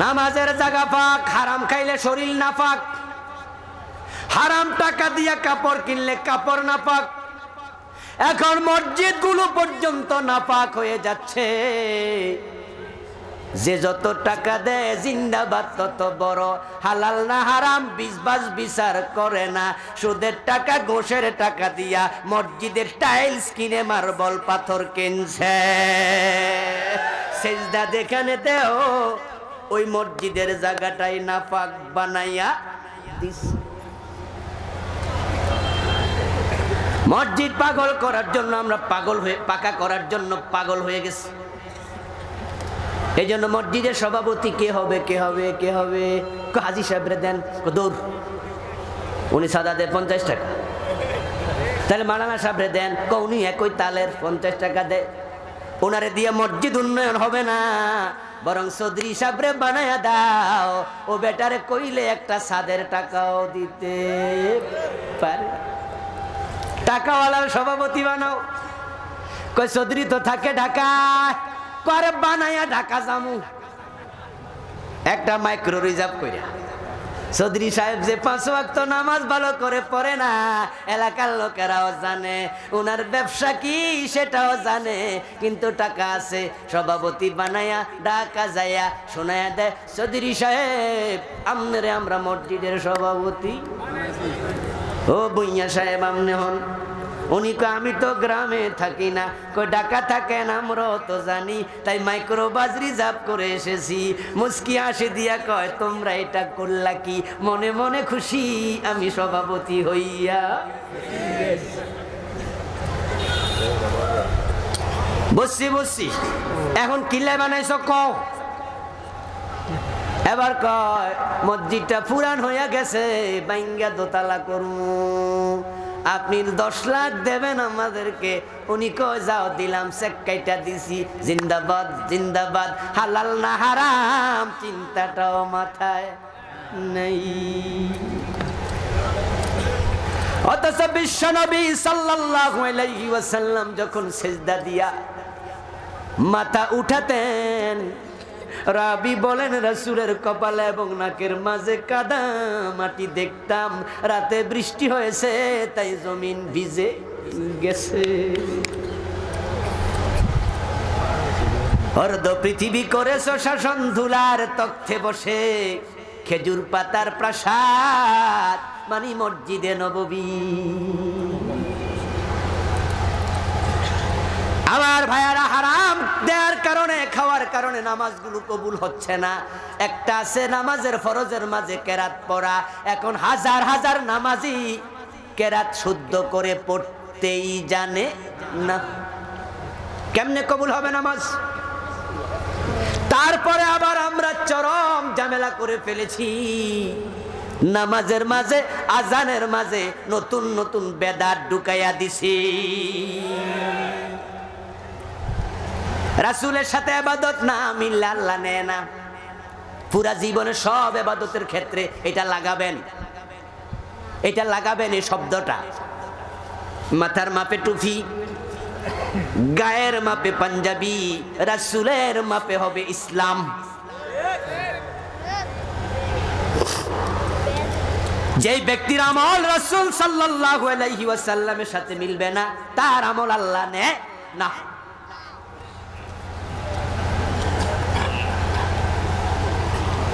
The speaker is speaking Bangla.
নামাজের জায়গা পাক, হারাম খাইলে শরীর নাপাক, হারাম টাকা দিয়া কাপড় কিনলে কাপড় নাপাক। এখন মসজিদ গুলো পর্যন্ত নাপাক হয়ে যাচ্ছে। যে যত টাকা দেয় জিন্দাবাদ তত বড়, হালাল না হারাম বিজবাজ বিচার করে না। সুদের টাকা ঘোষের টাকা দিয়া মসজিদের টাইলস কিনে মার্বল পাথর কিনছে। সেজদা যেখানে দেও ওই মসজিদের জায়গাটাই নাপাক বানাইয়া দিছে। মসজিদ পাগল করার জন্য আমরা পাগল হয়ে, পাকা করার জন্য পাগল হয়ে গেছি। এই জন্য মসজিদের সভাপতি কে হবে, কে হবে, কে হবে? হাজি সাহেবরে দেন, দৌড়, উনি সাদা দেয় 50 টাকা। তাহলে মাওলানা সাহেবরে দেন, উনি একই তালের 50 টাকা দেয়। ওনারে দিয়ে মসজিদ উন্নয়ন হবে না, বরং চৌধুরী সাহেবরে বানায়া দাও। ও বেটারে কইলে একটা সাদের টাকাও দিতে পারে। টাকাওয়ালার সভাপতি বানাও। কই চৌধুরী তো থাকে ঢাকায়, করে বানায়া ঢাকা যামু। একটা মাইক্রো রিজার্ভ কইরা চৌধুরী সাহেব যে 5 ওয়াক্ত নামাজ ভালো করে পড়ে না, এলাকার লোকেরাও জানে, ওনার ব্যবসা কি সেটাও জানে, কিন্তু টাকা আছে। সভাপতি বানায়া ঢাকা যাইয়া শোনায়া দেয়, চৌধুরী সাহেব আমনে আমরা মসজিদের সভাপতি। ও বুইয়া সাহেব আমনে হন। উনি কয় আমি তো গ্রামে থাকি না। কই ঢাকা থাকেন, আমরাও তো জানি, তাই মাইক্রো বাস রিজার্ভ করে এসেছি। মুস্কি হাসি দিয়া কয়, তোমরা এটা করলা কি? মনে মনে খুশি আমি সভাপতি হইয়া। বসছি বসছি, এখন কিল্লা বানাইছো কও। এবার কয় মসজিদটা পুরান হইয়া গেছে, বাইঙ্গা দোতলা করমু, আপনি 10 লাখ দেবেন আমাদেরকে। উনি কয় যাও, দিলাম, চেক কাইটা দিছি। জিন্দাবাদ জিন্দাবাদ, হালাল না হারাম চিন্তাটাও মাথায় নেই। অথচ বিশ্বনবী সাল্লাল্লাহু আলাইহি ওয়াসাল্লাম যখন সিজদা দিয়া মাথা উঠাতেন, রাবি বলেন রাসূলের কপালে এবং নাকের মাঝে কাদা মাটি দেখতাম। রাতে বৃষ্টি হয়েছে তাই জমিন ভিজে গেছে। অর্ধ পৃথিবী করেছ শাসন, ধুলার তখ্তে বসে, খেজুর পাতার প্রাসাদ মানে মসজিদে নববী। আমার ভাইয়ারা, হারাম দেওয়ার কারণে, খাওয়ার কারণে নামাজগুলো কবুল হচ্ছে না। একটা আছে নামাজের ফরজের মাঝে কেরাত পড়া। এখন হাজার হাজার নামাজি কেরাত শুদ্ধ করে পড়তেই জানে না। কেমনে কবুল হবে নামাজ? তারপরে আবার আমরা চরম ঝামেলা করে ফেলেছি। নামাজের মাঝে, আজানের মাঝে নতুন নতুন বেদাত ঢুকাইয়া দিছি। রাসূলের সাথে ইবাদত না মিললে আল্লাহ নেয় না। পুরা জীবনে সব ইবাদতের ক্ষেত্রে এটা লাগাবেন, এটা লাগাবেন এই শব্দটা। মাথার মাপে টুপি, গায়ের মাপে পাঞ্জাবি, রাসূলের মাপে হবে ইসলাম। যেই ব্যক্তির আমল রাসূল সাল্লাল্লাহু আলাইহি ওয়াসাল্লামের সাথে মিলবে না, তার আমল আল্লাহ নেয় না।